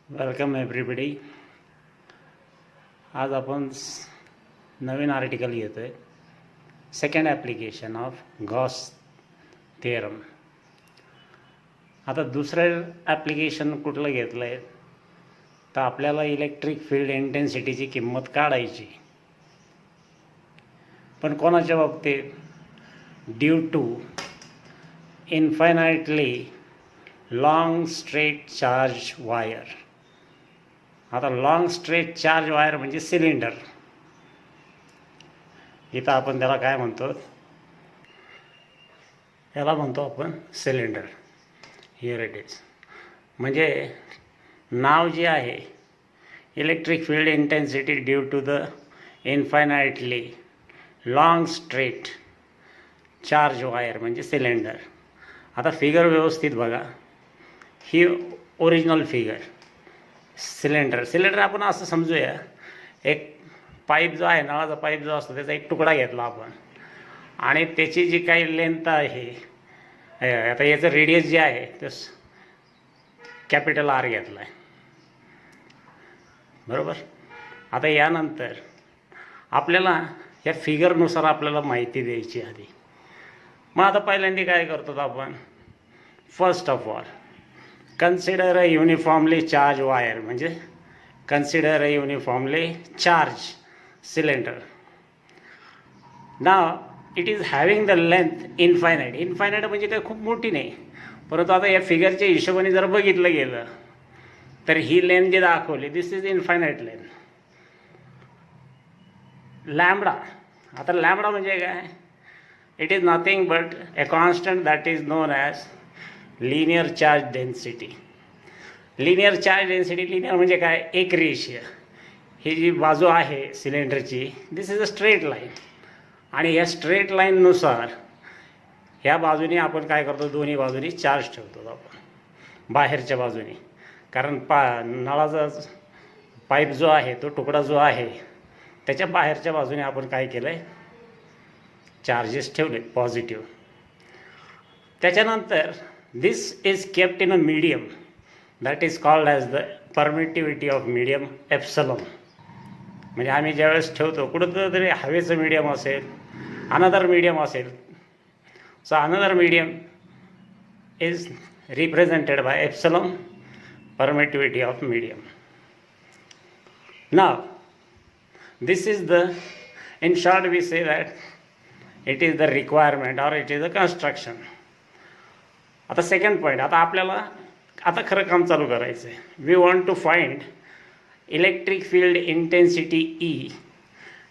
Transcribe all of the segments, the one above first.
Welcome everybody. आज आपण नवीन article घेतो आहे. Second application of Gauss theorem. आता दुसरं ॲप्लिकेशन कुठलं घेतलं आहे तर आपल्याला इलेक्ट्रिक फील्ड इंटेन्सिटीची किंमत काढायची. पण कोणाच्या बाबतीत? Due to infinitely long straight charge wire. आता लॉंग स्ट्रेट चार्ज वायर म्हणजे सिलेंडर. इथं आपण त्याला काय म्हणतो? याला म्हणतो आपण सिलेंडर. Here it is. म्हणजे नाव जे आहे electric field intensity due to the infinitely long straight charge wire म्हणजे सिलेंडर. आता फिगर व्यवस्थित बघा. ही ओरिजिनल फिगर. सिलेंडर आपण असं समजूया, एक पाईप जो आहे, नळाचा पाईप जो असतो त्याचा एक तुकडा घेतला आपण आणि त्याची जी काही लेंथ आहे, आता याचं रेडियस जे आहे ते कॅपिटल आर घेतला आहे, बरोबर. आता यानंतर आपल्याला या फिगरनुसार आपल्याला माहिती द्यायची आधी. मग आता पहिल्यांदा काय करतो आपण? First of all consider a uniformly charge wire म्हणजे consider a uniformly charge cylinder. Now it is having the length infinite. Infinite म्हणजे काय खूप मोठी नाही, परंतु आता या फिगरच्या हिशोबाने जर बघितलं गेलं तर ही लेंथ जी दाखवली दिस इज इन्फायनाइट लेंथ. लॅम्बडा. आता लॅम्बडा म्हणजे काय? It is nothing but a constant that is non as linear charge density. Linear charge density, linear म्हणजे काय? एक रेषीय. ही जी बाजू आहे सिलेंडरची दिस इज अ स्ट्रेट लाईन आणि या स्ट्रेट लाईननुसार ह्या बाजूने आपण काय करतो? दोन्ही बाजूनी चार्ज ठेवतो आपण बाहेरच्या बाजूने. कारण नळाचा पाईप जो आहे तो तुकडा जो आहे त्याच्या बाहेरच्या बाजूने आपण काय केलं आहे? चार्जेस ठेवले पॉझिटिव्ह. त्याच्यानंतर this is kept in a medium that is called as the permittivity of medium epsilon. म्हणजे आम्ही ज्यावेळेस ठेवतो कुठं तरी हवेचं मीडियम असेल, अनदर मीडियम असेल, so another medium is represented by epsilon, permittivity of medium. Now this is the, in short we say that it is the requirement or it is a construction. आता second point. आता आपल्याला आता खरं काम चालू करायचं आहे. We want to find electric field intensity E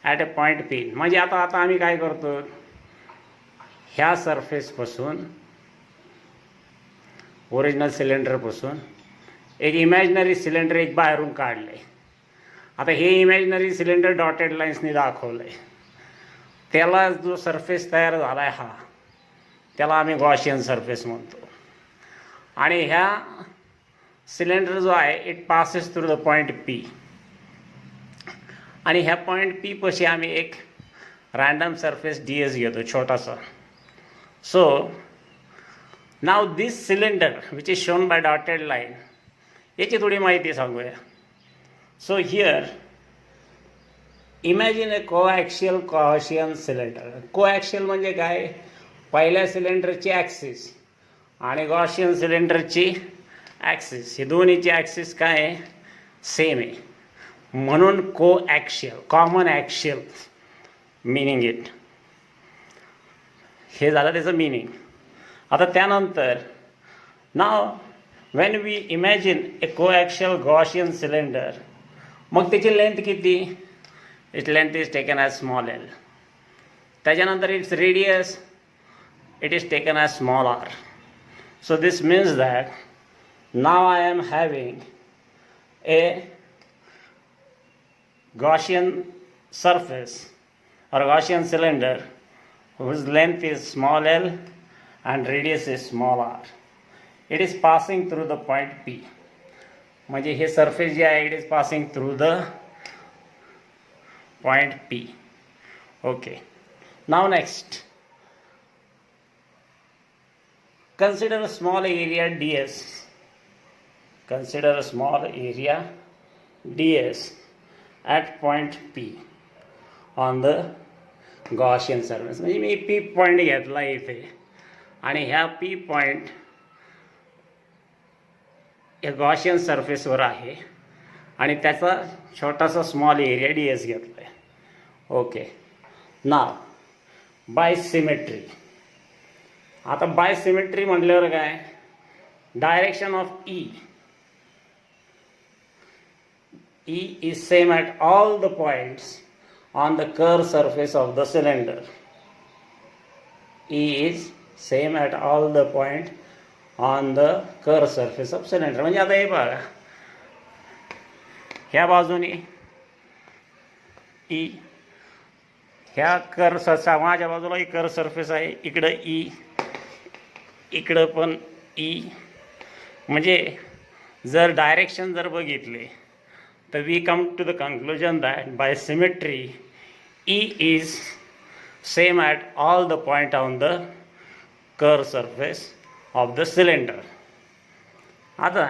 at a point P. म्हणजे आता आम्ही काय करतो? ह्या सरफेसपासून ओरिजिनल सिलेंडरपासून एक इमॅजिनरी सिलेंडर एक बाहेरून काढलं आहे. आता हे इमॅजिनरी सिलेंडर डॉटेड लाईन्सनी दाखवलं आहे. त्याला जो सरफेस तयार झाला आहे हा, त्याला आम्ही गॉशियन सरफेस म्हणतो. आणि ह्या सिलेंडर जो आहे it passes through the point P आणि ह्या पॉईंट पी पाशी आम्ही एक रँडम सरफेस डी एस घेतो छोटासा. So now this cylinder which is shown by dotted line, याची थोडी माहिती सांगूया. So here imagine a coaxial Gaussian cylinder. Coaxial म्हणजे काय? पहिल्या सिलेंडरची ॲक्सिस आणि गॉशियन सिलेंडरची ॲक्सिस, हे दोन्हीची ॲक्सिस काय आहे? सेम आहे, म्हणून coaxial, common axial meaning it. हे झालं त्याचं मिनिंग. आता त्यानंतर now when we imagine a coaxial Gaussian cylinder, मग त्याची लेंथ किती? It length is taken as small L. त्याच्यानंतर its radius it is taken as small r. So this means that now I am having a Gaussian surface or Gaussian cylinder whose length is small l and radius is small r. It is passing through the point P. म्हणजे हे surface जे आहे it is passing through the point P. Okay. Now next. Consider a small area ds consider a small area ds at point P on the Gaussian surface. म्हणजे मी P point घेतला इथे आणि ह्या P point या Gaussian सरफेसवर आहे आणि त्याचा छोटासा स्मॉल एरिया डी एस घेतला आहे. Okay, now by symmetry. आता बाय सिमेट्री म्हटल्यावर काय, direction of E is same at all the points on the curved surface of the cylinder. E is same at all the point on the curved surface of cylinder. म्हणजे आता हे बघा, ह्या बाजूने E, ह्या curve surface, माझ्या बाजूला ही curve surface आहे, इकडं E, इकडं पण E. म्हणजे जर डायरेक्शन जर बघितले तर we come to the conclusion that by symmetry E is same at all the point on the curved surface of the cylinder. आता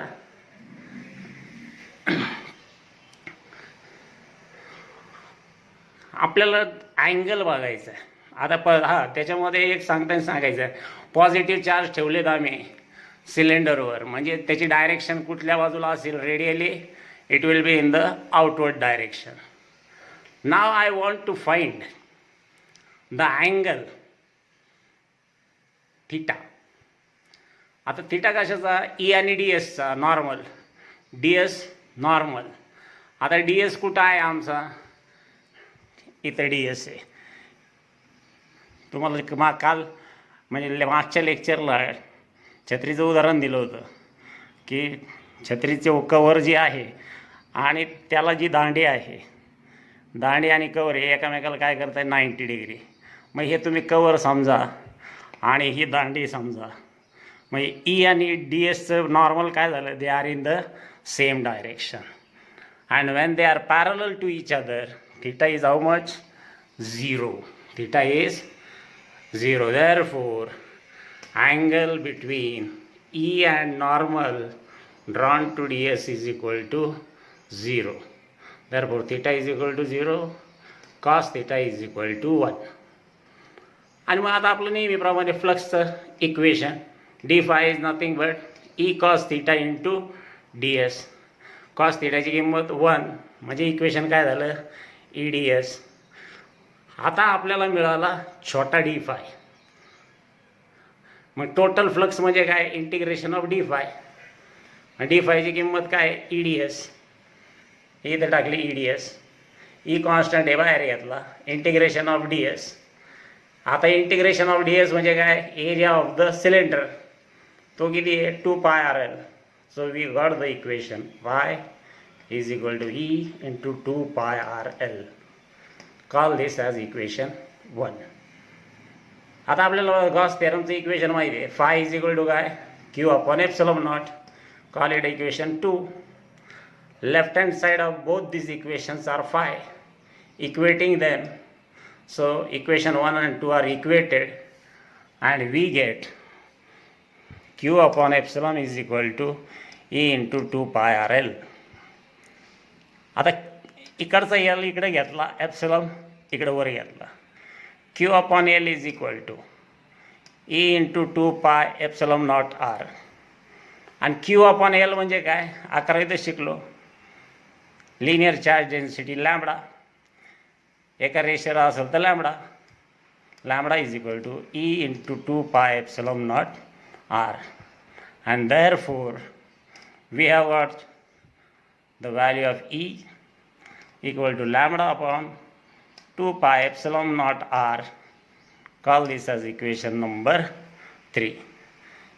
आपल्याला अँगल बघायचा आहे. आता त्याच्यामध्ये एक सांगायचं आहे, पॉझिटिव्ह चार्ज ठेवलेत आम्ही सिलेंडरवर, म्हणजे त्याची डायरेक्शन कुठल्या बाजूला असेल, radially it will be in the outward direction. Now I want to find the angle theta. आता थीटा कशाचा, ई आणि डी एसचा नॉर्मल, डी एस नॉर्मल. आता डी एस कुठं आहे आमचा, इथं डी एस आहे. तुम्हाला काल म्हणजे मागच्या लेक्चरला छत्रीचं उदाहरण दिलं होतं की छत्रीचे कवर जी आहे आणि त्याला जी दांडी आहे, दांडी आणि कवर हे एकामेकाला काय करत आहे, 90 डिग्री. मग हे तुम्ही कवर समजा आणि ही दांडी समजा. मग ई आणि डी एसचं नॉर्मल काय झालं, they are in the same direction and when they are parallel to each other, theta is how much, 0. Theta is 0. Therefore angle between E and normal drawn to ds is equal to 0. Therefore theta is equal to 0, cos theta is equal to 1. आणि मग आता आपलं नेहमीप्रमाणे फ्लक्सचं equation, D phi is nothing but E cos theta into D S. Cos थीटाची किंमत 1, म्हणजे equation काय झालं, ई डी एस. आता आपल्याला मिळाला छोटा डी फाय. मग टोटल फ्लक्स म्हणजे काय, integration of D phi. D फायची किंमत काय, ई डी एस. इथं टाकली E D S, E constant आहे बाहेर घेतला, इंटिग्रेशन ऑफ डी एस. आता इंटिग्रेशन ऑफ डी एस म्हणजे काय, एरिया ऑफ द सिलेंडर, तो किती आहे, 2 pi r l. So we got the equation y is equal to E into 2 pi r l. Call this as equation 1. आता आपल्याला Gauss थेरमचं इक्वेशन माहिती आहे, फाय इज इक्वल टू काय, Q upon epsilon naught. Call it equation 2. Left hand side of both these equations are phi. Equating them, so equation 1 and 2 are equated and we get q upon epsilon is equal to e into 2 pi r l. आता इकडचा l इकडे घेतला, epsilon इकडे वर घेतला. q upon l is equal to e into 2 pi epsilon naught r. आणि Q upon L म्हणजे काय, 11वीत शिकलो, लिनियर चार्ज डेन्सिटी लॅम्बडा. एका रेषेला असेल तर lambda, lambda is equal to E into 2 pi epsilon naught r. And therefore we have got the value of E equal to lambda upon 2 pi epsilon naught r. Call this as equation number 3.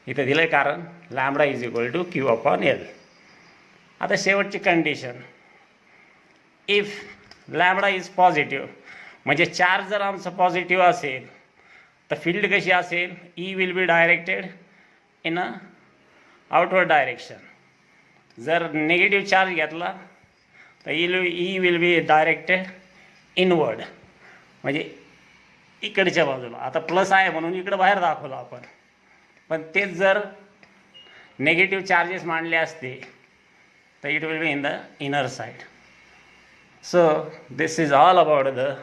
इथं दिलं आहे कारण lambda is equal to Q upon L. आता शेवटची condition, if lambda is positive, म्हणजे charge जर आमचं positive असेल तर फील्ड कशी असेल, E will be directed in a outward direction. जर निगेटिव्ह चार्ज घेतला तर E will be directed inward, म्हणजे इकडच्या बाजूला. आता प्लस आहे म्हणून इकडं बाहेर दाखवलं आपण, पण तेच जर नेगेटिव्ह चार्जेस मांडले असते So it will be in the inner side. So this is all about the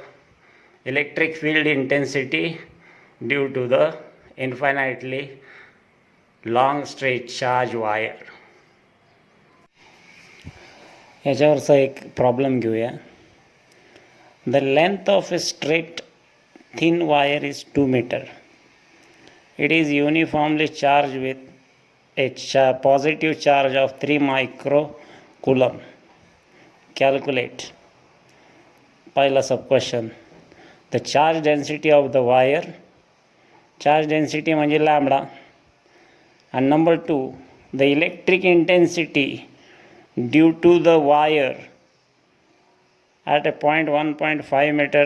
electric field intensity due to the infinitely long straight charge wire. याच्यावरचा एक प्रॉब्लेम घेऊया. The length of a straight thin wire is 2 meter. It is uniformly charged with a positive charge of 3 microcoulomb. Calculate. पहिला sub question. The charge density of the wire. Charge density म्हणजे lambda. And number 2, the electric intensity due to the wire at a point 1.5 meter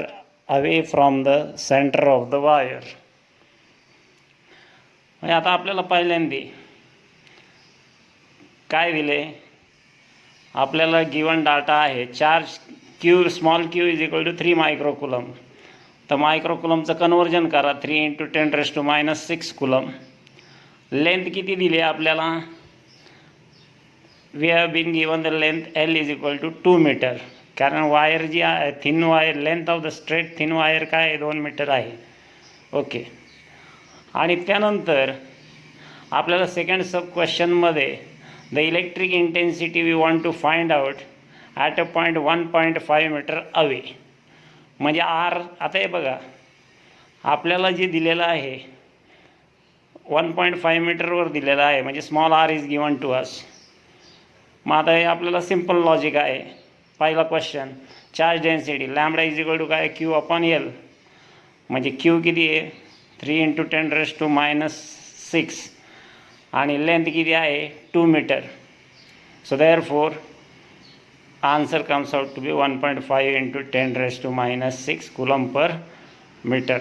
away from the center of the wire. म्हणजे आता आपल्याला पहिल्यांदा काय दिले, आपल्याला given data आहे charge Q small Q is equal to 3 microcoulomb. तर मायक्रोकुलमचं कन्वर्जन करा 3 × 10⁻⁶ कुलम. लेंथ किती दिली आपल्याला, we have been given the length L is equal to 2 metre. कारण वायर जी आहे thin wire, length of the straight thin wire काय आहे 2 मीटर आहे. ओके. आणि त्यानंतर आपल्याला सेकंड सब क्वेश्चनमध्ये the electric intensity we want to find out at a point 1.5 metre away. म्हणजे आर, आता हे बघा आपल्याला जे दिलेलं आहे 1.5 मीटरवर दिलेलं आहे, म्हणजे small r is given to us. मग आता हे आपल्याला सिम्पल लॉजिक आहे. पहिला question, charge density lambda is equal to काय Q/L. म्हणजे क्यू किती आहे 3 × 10⁻⁶ आणि लेंथ किती आहे 2 metre. So therefore answer comes out to be 1.5 × 10⁻⁶ coulomb per metre.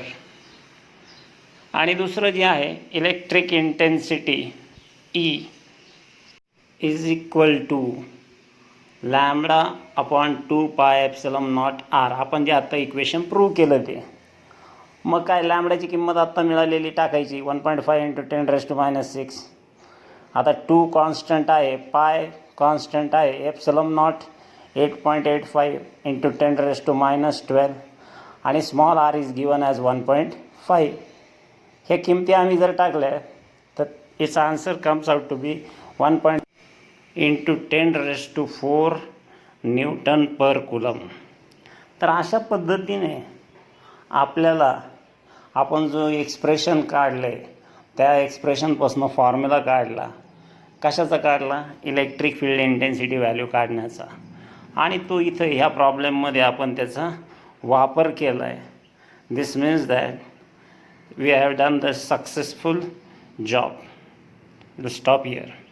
आणि दुसरं जे आहे electric intensity E is equal to λ/2πε0r. आपण जे आत्ता इक्वेशन प्रूव्ह केलं ते, मग काय लॅम्बडाची किंमत आत्ता मिळालेली टाकायची 1.5 × 10⁻⁶. आता 2 कॉन्स्टंट आहे, पाय कॉन्स्टंट आहे, ε0 8.85 × 10⁻12 आणि small r is given as 1.5. ह्या किमती आम्ही जर टाकल्या तर it's answer comes out to be 1. × 10⁻⁴ newton per coulomb. तर अशा पद्धतीने आपल्याला आपण जो एक्सप्रेशन काढले त्या एक्सप्रेशनपासून फॉर्म्युला काढला. कशाचा काढला, इलेक्ट्रिक फील्ड इंटेन्सिटी व्हॅल्यू काढण्याचा. आणि तो इथं ह्या प्रॉब्लेममध्ये आपण त्याचा वापर केला आहे. This means that we have done the successful job. To stop here.